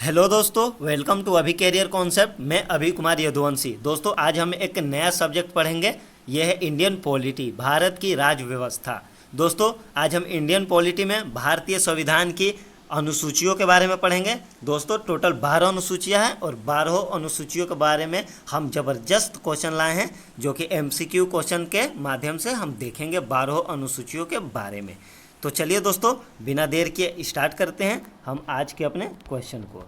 Hello दोस्तों, welcome to अभी career concept. मैं अभी कुमार यदुवंशी। दोस्तों, आज हम एक नया सब्जेक्ट पढ़ेंगे। यह है इंडियन पॉलिटी, भारत की राज्य व्यवस्था। दोस्तों, आज हम इंडियन पॉलिटी में भारतीय संविधान की अनुसूचियों के बारे में पढ़ेंगे। दोस्तों, टोटल 12 अनुसूचियां हैं और 12 अनुसूचियों के बारे में हम ज़बरदस्त क्वेश्चन लाए हैं, जो कि एमसीक्यू क्वेश्चन के माध्यम से हम देखेंगे 12 अनुसूचियों के बारे में। तो चलिए दोस्तों, बिना देर के स्टार्ट करते हैं हम आज के अपने क्वेश्चन को।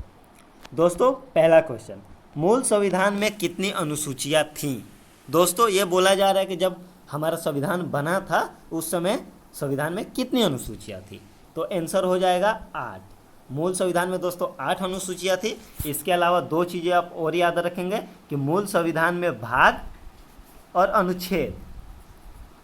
दोस्तों, पहला क्वेश्चन, मूल संविधान में कितनी अनुसूचियां थीं? दोस्तों, ये बोला जा रहा है कि जब हमारा संविधान बना था उस समय संविधान में कितनी अनुसूचियां थी? तो आंसर हो जाएगा 8। मूल संविधान में दोस्तों 8 अनुसूचियां थी। इसके अलावा दो चीज़ें आप और याद रखेंगे कि मूल संविधान में भाग और अनुच्छेद।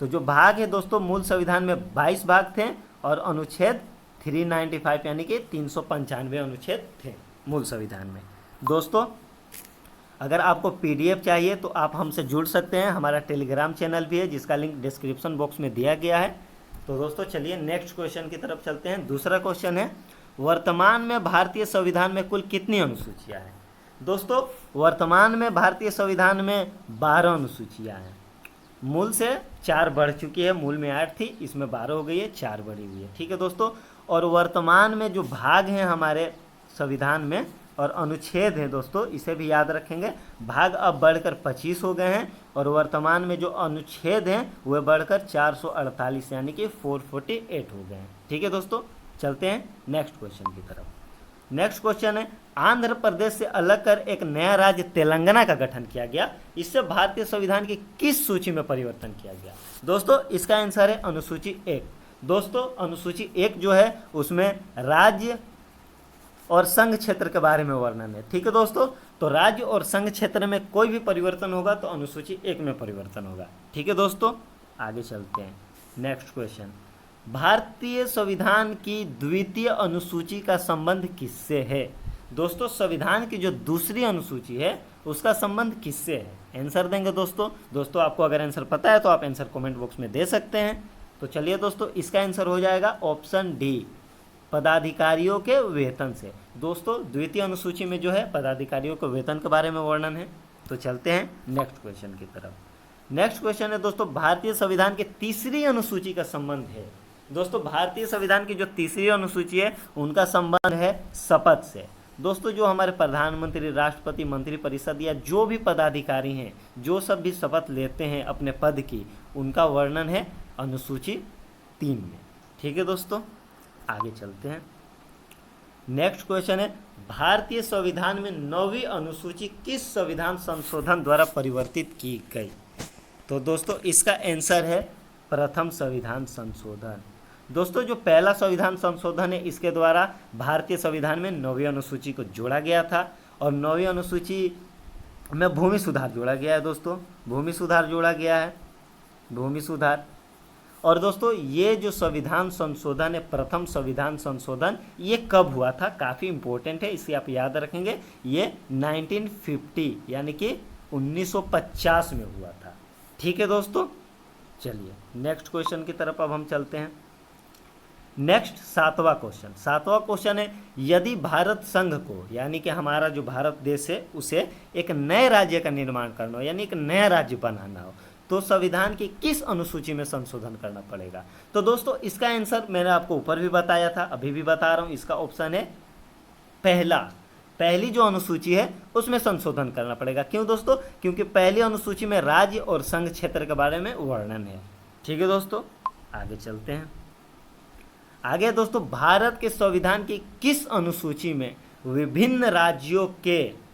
तो जो भाग है दोस्तों, मूल संविधान में 22 भाग थे और अनुच्छेद 395 यानी कि 395 अनुच्छेद थे मूल संविधान में। दोस्तों, अगर आपको पीडीएफ चाहिए तो आप हमसे जुड़ सकते हैं। हमारा टेलीग्राम चैनल भी है जिसका लिंक डिस्क्रिप्शन बॉक्स में दिया गया है। तो दोस्तों, चलिए नेक्स्ट क्वेश्चन की तरफ चलते हैं। दूसरा क्वेश्चन है, वर्तमान में भारतीय संविधान में कुल कितनी अनुसूचियाँ हैं? दोस्तों, वर्तमान में भारतीय संविधान में 12 अनुसूचियाँ हैं। मूल से 4 बढ़ चुकी है। मूल में 8 थी, इसमें 12 हो गई है, 4 बढ़ी हुई है। ठीक है दोस्तों। और वर्तमान में जो भाग हैं हमारे संविधान में और अनुच्छेद हैं दोस्तों, इसे भी याद रखेंगे। भाग अब बढ़कर 25 हो गए हैं और वर्तमान में जो अनुच्छेद हैं वह बढ़कर 448 यानी कि 448 हो गए हैं। ठीक है दोस्तों, चलते हैं नेक्स्ट क्वेश्चन की तरफ। नेक्स्ट क्वेश्चन है, आंध्र प्रदेश से अलग कर एक नया राज्य तेलंगाना का गठन किया गया। इससे भारतीय संविधान की किस सूची में परिवर्तन किया गया? दोस्तों, इसका आंसर है अनुसूची 1। दोस्तों, अनुसूची 1 जो है उसमें राज्य और संघ क्षेत्र के बारे में वर्णन है। ठीक है दोस्तों। तो राज्य और संघ क्षेत्र में कोई भी परिवर्तन होगा तो अनुसूची 1 में परिवर्तन होगा। ठीक है दोस्तों, आगे चलते हैं। नेक्स्ट क्वेश्चन, भारतीय संविधान की द्वितीय अनुसूची का संबंध किससे है? दोस्तों, संविधान की जो दूसरी अनुसूची है उसका संबंध किससे है? आंसर देंगे दोस्तों आपको अगर आंसर पता है तो आप आंसर कमेंट बॉक्स में दे सकते हैं। तो चलिए दोस्तों, इसका आंसर हो जाएगा ऑप्शन डी, पदाधिकारियों के वेतन से। दोस्तों, द्वितीय अनुसूची में जो है पदाधिकारियों के वेतन के बारे में वर्णन है। तो चलते हैं नेक्स्ट क्वेश्चन की तरफ। नेक्स्ट क्वेश्चन है दोस्तों, भारतीय संविधान की तीसरी अनुसूची का संबंध है। दोस्तों, भारतीय संविधान की जो तीसरी अनुसूची है उनका संबंध है शपथ से। दोस्तों, जो हमारे प्रधानमंत्री, राष्ट्रपति, मंत्रिपरिषद या जो भी पदाधिकारी हैं, जो सब भी शपथ लेते हैं अपने पद की, उनका वर्णन है अनुसूची 3 में। ठीक है दोस्तों, आगे चलते हैं। नेक्स्ट क्वेश्चन है, भारतीय संविधान में 9वीं अनुसूची किस संविधान संशोधन द्वारा परिवर्तित की गई? तो दोस्तों, इसका आंसर है प्रथम संविधान संशोधन। दोस्तों, जो पहला संविधान संशोधन है इसके द्वारा भारतीय संविधान में 9वीं अनुसूची को जोड़ा गया था और 9वीं अनुसूची में भूमि सुधार जोड़ा गया है। दोस्तों, भूमि सुधार जोड़ा गया है, भूमि सुधार। और दोस्तों, ये जो संविधान संशोधन है, प्रथम संविधान संशोधन, ये कब हुआ था? काफ़ी इंपॉर्टेंट है, इसे आप याद रखेंगे। ये 1950 यानी कि 1950 में हुआ था। ठीक है दोस्तों, चलिए नेक्स्ट क्वेश्चन की तरफ अब हम चलते हैं। नेक्स्ट सातवां क्वेश्चन है, यदि भारत संघ को यानी कि हमारा जो भारत देश है उसे एक नए राज्य का निर्माण करना हो यानी एक नया राज्य बनाना हो तो संविधान की किस अनुसूची में संशोधन करना पड़ेगा? तो दोस्तों, इसका आंसर मैंने आपको ऊपर भी बताया था, अभी भी बता रहा हूँ। इसका ऑप्शन है पहली जो अनुसूची है उसमें संशोधन करना पड़ेगा। क्यों दोस्तों? क्योंकि पहली अनुसूची में राज्य और संघ क्षेत्र के बारे में वर्णन है। ठीक है दोस्तों, आगे चलते हैं। आगे दोस्तों, भारत के संविधान की किस अनुसूची में विभिन्न राज्यों के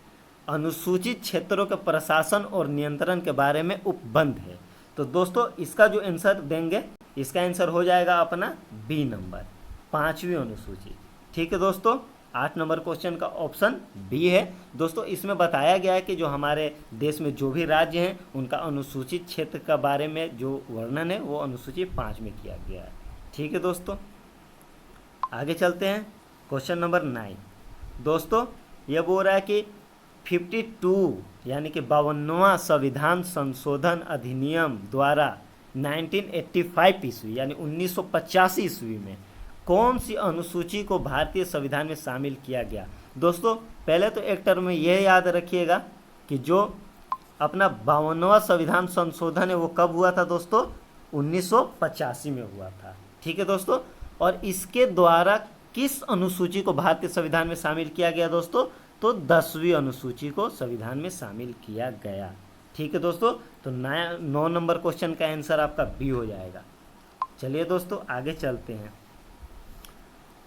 अनुसूचित क्षेत्रों के प्रशासन और नियंत्रण के बारे में उपबंध है? तो दोस्तों, इसका जो आंसर देंगे, इसका आंसर हो जाएगा अपना बी नंबर, 5वीं अनुसूची। ठीक है दोस्तों, 8 नंबर क्वेश्चन का ऑप्शन बी है। दोस्तों, इसमें बताया गया है कि जो हमारे देश में जो भी राज्य हैं उनका अनुसूचित क्षेत्र के बारे में जो वर्णन है वो अनुसूची 5 में किया गया है। ठीक है दोस्तों, आगे चलते हैं। Question number 9। दोस्तों, ये बोल रहा है कि 52 यानी कि 52वां संविधान संशोधन अधिनियम द्वारा 1985 ईस्वी यानी 1985 ईस्वी में कौन सी अनुसूची को भारतीय संविधान में शामिल किया गया? दोस्तों पहले तो एक टर्म में यह याद रखिएगा कि जो अपना 52वां संविधान संशोधन है वो कब हुआ था दोस्तों, 1985 में हुआ था। ठीक है दोस्तों, और इसके द्वारा किस अनुसूची को भारतीय संविधान में शामिल किया गया दोस्तों, तो 10वीं अनुसूची को संविधान में शामिल किया गया। ठीक है दोस्तों, तो 9 नंबर क्वेश्चन का आंसर आपका बी हो जाएगा। चलिए दोस्तों आगे चलते हैं।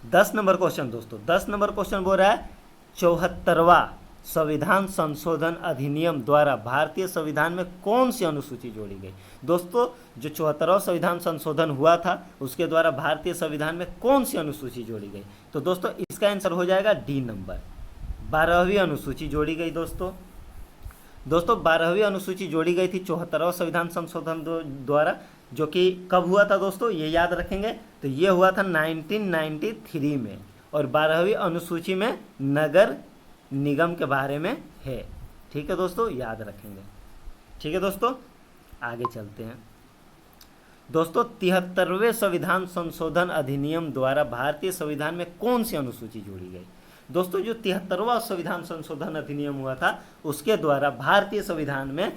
10 नंबर क्वेश्चन दोस्तों, 10 नंबर क्वेश्चन बोल रहा है 74वां संविधान संशोधन अधिनियम द्वारा भारतीय संविधान में कौन सी अनुसूची जोड़ी गई। दोस्तों जो 74वां संविधान संशोधन हुआ था उसके द्वारा भारतीय संविधान में कौन सी अनुसूची जोड़ी गई, तो दोस्तों इसका आंसर हो जाएगा डी नंबर, 12वीं अनुसूची जोड़ी गई। दोस्तों 12वीं अनुसूची जोड़ी गई थी 74वां संविधान संशोधन द्वारा, जो कि कब हुआ था दोस्तों, ये याद रखेंगे। तो ये हुआ था 1993 में, और 12वीं अनुसूची में नगर निगम के बारे में है। ठीक है दोस्तों, याद रखेंगे। ठीक है दोस्तों, आगे चलते हैं। दोस्तों 73वें संविधान संशोधन अधिनियम द्वारा भारतीय संविधान में कौन सी अनुसूची जोड़ी गई। दोस्तों जो 73वां संविधान संशोधन अधिनियम हुआ था उसके द्वारा भारतीय संविधान में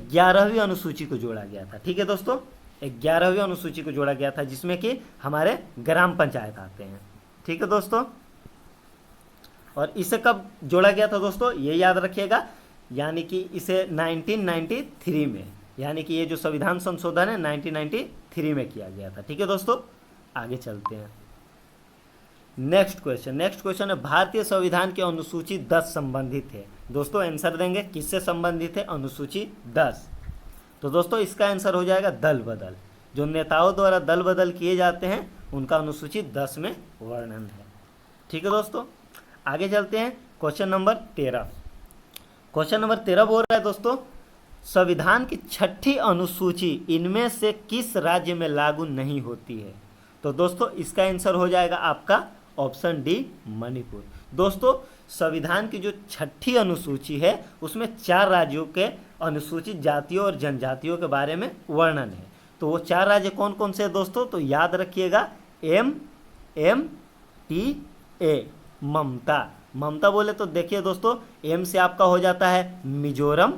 11वीं अनुसूची को जोड़ा गया था। ठीक है दोस्तों, 11वीं अनुसूची को जोड़ा गया था, जिसमें कि हमारे ग्राम पंचायत आते हैं। ठीक है दोस्तों, और इसे कब जोड़ा गया था दोस्तों, ये याद रखिएगा, यानी कि इसे 1993 में, यानी कि ये जो संविधान संशोधन है 1993 में किया गया था। ठीक है दोस्तों, आगे चलते हैं। नेक्स्ट क्वेश्चन है भारतीय संविधान की अनुसूची 10 संबंधित है। दोस्तों आंसर देंगे किससे संबंधित है, अनुसूची 10। तो दोस्तों इसका आंसर हो जाएगा दल बदल, जो नेताओं द्वारा दल बदल किए जाते हैं उनका अनुसूची 10 में वर्णन है। ठीक है दोस्तों, आगे चलते हैं। क्वेश्चन नंबर 13 बोल रहा है दोस्तों संविधान की 6ठी अनुसूची इनमें से किस राज्य में लागू नहीं होती है। तो दोस्तों इसका आंसर हो जाएगा आपका ऑप्शन डी, मणिपुर। दोस्तों संविधान की जो 6ठी अनुसूची है उसमें 4 राज्यों के अनुसूचित जातियों और जनजातियों के बारे में वर्णन है। तो वो 4 राज्य कौन कौन से हैं दोस्तों, तो याद रखिएगा MMTA, ममता बोले तो देखिए दोस्तों एम से आपका हो जाता है मिजोरम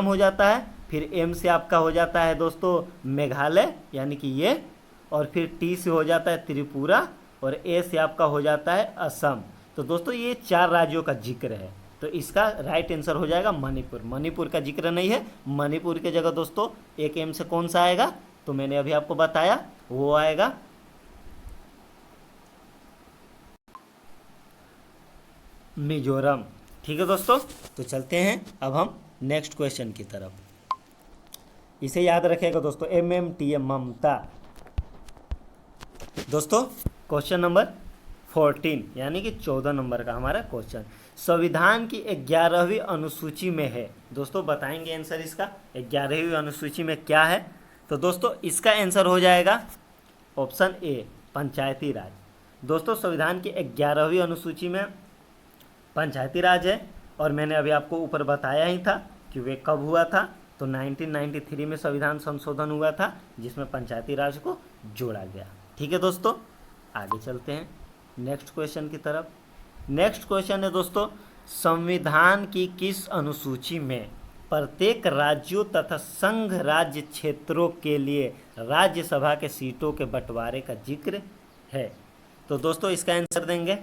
हो जाता है, फिर एम से आपका हो जाता है दोस्तों मेघालय यानी कि ये, और फिर टी से हो जाता है त्रिपुरा, और ए से आपका हो जाता है असम। तो दोस्तों ये 4 राज्यों का जिक्र है, तो इसका राइट आंसर हो जाएगा मणिपुर। मणिपुर का जिक्र नहीं है, मणिपुर की जगह दोस्तों एक एम से कौन सा आएगा, तो मैंने अभी आपको बताया वो आएगा मिजोरम। ठीक है दोस्तों, तो चलते हैं अब हम नेक्स्ट क्वेश्चन की तरफ। इसे याद रखिएगा दोस्तों, MMTA, ममता। दोस्तों क्वेश्चन नंबर 14 यानी कि 14 नंबर का हमारा क्वेश्चन संविधान की 11वीं अनुसूची में है। दोस्तों बताएंगे आंसर इसका, 11वीं अनुसूची में क्या है। तो दोस्तों इसका आंसर हो जाएगा ऑप्शन ए, पंचायती राज। दोस्तों संविधान की 11वीं अनुसूची में पंचायती राज है, और मैंने अभी आपको ऊपर बताया ही था कि वे कब हुआ था, तो 1993 में संविधान संशोधन हुआ था जिसमें पंचायती राज को जोड़ा गया। ठीक है दोस्तों, आगे चलते हैं नेक्स्ट क्वेश्चन की तरफ। नेक्स्ट क्वेश्चन है दोस्तों संविधान की किस अनुसूची में प्रत्येक राज्यों तथा संघ राज्य क्षेत्रों के लिए राज्यसभा के सीटों के बंटवारे का जिक्र है। तो दोस्तों इसका आंसर देंगे,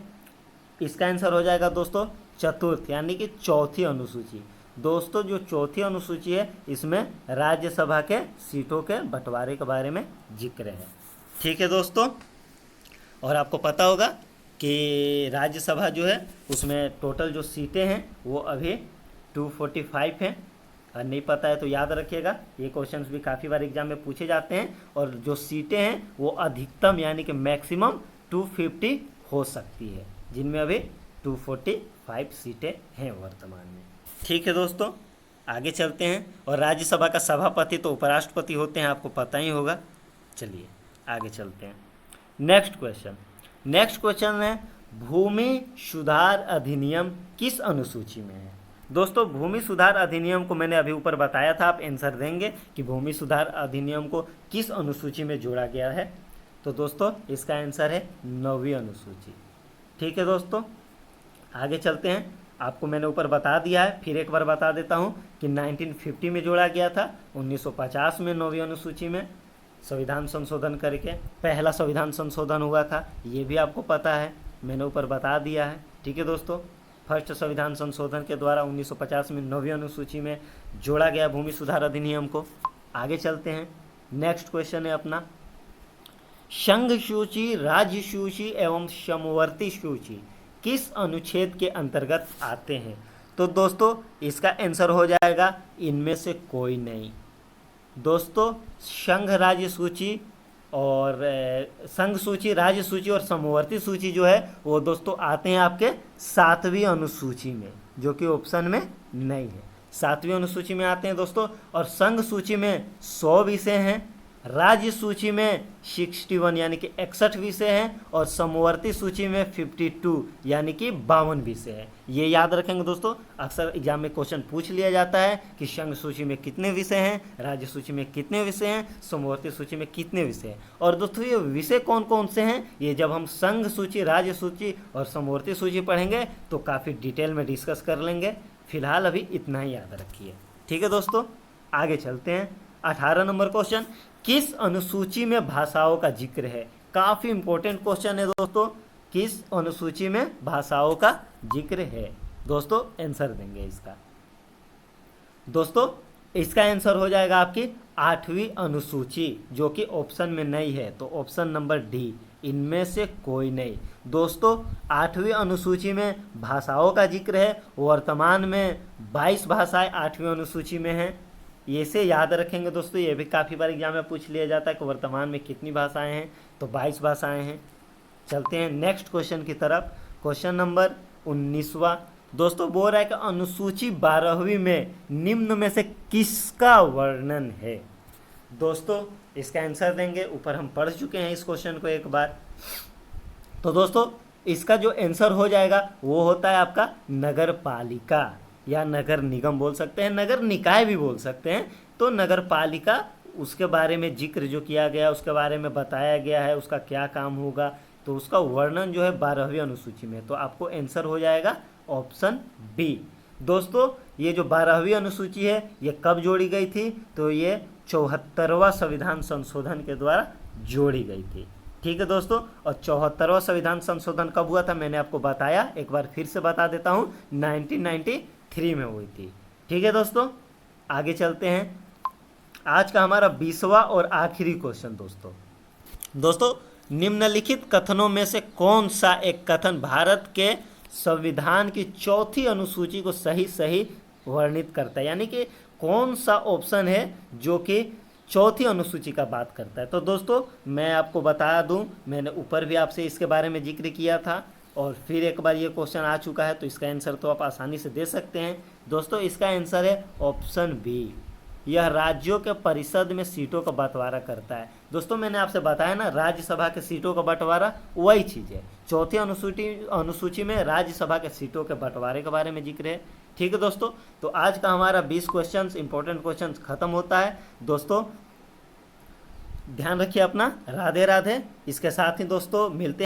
इसका आंसर हो जाएगा दोस्तों चतुर्थ यानी कि 4थी अनुसूची। दोस्तों जो 4थी अनुसूची है इसमें राज्यसभा के सीटों के बंटवारे के बारे में जिक्र है। ठीक है दोस्तों, और आपको पता होगा कि राज्यसभा जो है उसमें टोटल जो सीटें हैं वो अभी 245 हैं। और नहीं पता है तो याद रखिएगा, ये क्वेश्चंस भी काफ़ी बार एग्जाम में पूछे जाते हैं, और जो सीटें हैं वो अधिकतम यानी कि मैक्सिमम 250 हो सकती है, जिनमें अभी 245 सीटें हैं वर्तमान में। ठीक है दोस्तों, आगे चलते हैं। और राज्यसभा का सभापति तो उपराष्ट्रपति होते हैं, आपको पता ही होगा। चलिए आगे चलते हैं। नेक्स्ट क्वेश्चन है भूमि सुधार अधिनियम किस अनुसूची में है। दोस्तों भूमि सुधार अधिनियम को मैंने अभी ऊपर बताया था, आप आंसर देंगे कि भूमि सुधार अधिनियम को किस अनुसूची में जोड़ा गया है। तो दोस्तों इसका आंसर है 9वीं अनुसूची। ठीक है दोस्तों, आगे चलते हैं। आपको मैंने ऊपर बता दिया है, फिर एक बार बता देता हूँ कि 1950 में जोड़ा गया था, 1950 में 9वीं अनुसूची में संविधान संशोधन करके पहला संविधान संशोधन हुआ था, ये भी आपको पता है, मैंने ऊपर बता दिया है। ठीक है दोस्तों, फर्स्ट संविधान संशोधन के द्वारा 1950 में 9वीं अनुसूची में जोड़ा गया भूमि सुधार अधिनियम को। आगे चलते हैं, नेक्स्ट क्वेश्चन है अपना, संघ सूची, राज्य सूची एवं समवर्ती सूची किस अनुच्छेद के अंतर्गत आते हैं? तो दोस्तों इसका आंसर हो जाएगा इनमें से कोई नहीं। दोस्तों संघ राज्य सूची और संघ सूची, राज्य सूची और समवर्ती सूची जो है वो दोस्तों आते हैं आपके 7वीं अनुसूची में, जो कि ऑप्शन में नहीं है। 7वीं अनुसूची में आते हैं दोस्तों। और संघ सूची में 100 विषय हैं, राज्य सूची में 61 यानी कि 61 विषय हैं, और समवर्ती सूची में 52 यानी कि 52 विषय हैं। ये याद रखेंगे दोस्तों, अक्सर एग्जाम में क्वेश्चन पूछ लिया जाता है कि संघ सूची में कितने विषय हैं, राज्य सूची में कितने विषय हैं, समवर्ती सूची में कितने विषय हैं। और दोस्तों ये विषय कौन कौन से हैं, ये जब हम संघ सूची, राज्य सूची और समवर्ती सूची पढ़ेंगे तो काफ़ी डिटेल में डिस्कस कर लेंगे। फिलहाल अभी इतना ही याद रखिए। ठीक है दोस्तों, आगे चलते हैं। 18 नंबर क्वेश्चन, किस अनुसूची में भाषाओं का जिक्र है? काफ़ी इंपॉर्टेंट क्वेश्चन है दोस्तों, किस अनुसूची में भाषाओं का जिक्र है? दोस्तों आंसर देंगे इसका। दोस्तों इसका आंसर हो जाएगा आपकी 8वीं अनुसूची, जो कि ऑप्शन में नहीं है, तो ऑप्शन नंबर डी, इनमें से कोई नहीं। दोस्तों 8वीं अनुसूची में भाषाओं का जिक्र है। वर्तमान में 22 भाषाएं 8वीं अनुसूची में हैं। ये से याद रखेंगे दोस्तों, ये भी काफ़ी बार एग्जाम में पूछ लिया जाता है कि वर्तमान में कितनी भाषाएं हैं, तो 22 भाषाएं हैं। चलते हैं नेक्स्ट क्वेश्चन की तरफ। क्वेश्चन नंबर 19वां दोस्तों बोल रहा है कि अनुसूची 12वीं में निम्न में से किसका वर्णन है? दोस्तों इसका आंसर देंगे, ऊपर हम पढ़ चुके हैं इस क्वेश्चन को एक बार। तो दोस्तों इसका जो आंसर हो जाएगा वो होता है आपका नगर पालिका, या नगर निगम बोल सकते हैं, नगर निकाय भी बोल सकते हैं। तो नगर पालिका, उसके बारे में जिक्र जो किया गया, उसके बारे में बताया गया है, उसका क्या काम होगा, तो उसका वर्णन जो है 12वीं अनुसूची में। तो आपको आंसर हो जाएगा ऑप्शन बी। दोस्तों ये जो 12वीं अनुसूची है ये कब जोड़ी गई थी? तो ये 74वां संविधान संशोधन के द्वारा जोड़ी गई थी। ठीक है दोस्तों, और 74वां संविधान संशोधन कब हुआ था मैंने आपको बताया, एक बार फिर से बता देता हूँ, 1993 में हुई थी। ठीक है दोस्तों, आगे चलते हैं। आज का हमारा 20वां और आखिरी क्वेश्चन दोस्तों निम्नलिखित कथनों में से कौन सा एक कथन भारत के संविधान की 4थी अनुसूची को सही वर्णित करता है? यानी कि कौन सा ऑप्शन है जो कि 4थी अनुसूची का बात करता है? तो दोस्तों मैं आपको बता दूं, मैंने ऊपर भी आपसे इसके बारे में जिक्र किया था, और फिर एक बार ये क्वेश्चन आ चुका है, तो इसका आंसर तो आप आसानी से दे सकते हैं। दोस्तों इसका आंसर है ऑप्शन बी, यह राज्यों के परिषद में सीटों का बंटवारा करता है। दोस्तों मैंने आपसे बताया ना, राज्यसभा के सीटों का बंटवारा वही चीज़ है। 4थी अनुसूची में राज्यसभा के सीटों के बंटवारे के बारे में जिक्र है। ठीक है दोस्तों, तो आज का हमारा 20 क्वेश्चन, इंपॉर्टेंट क्वेश्चन खत्म होता है। दोस्तों ध्यान रखिए अपना, राधे राधे। इसके साथ ही दोस्तों मिलते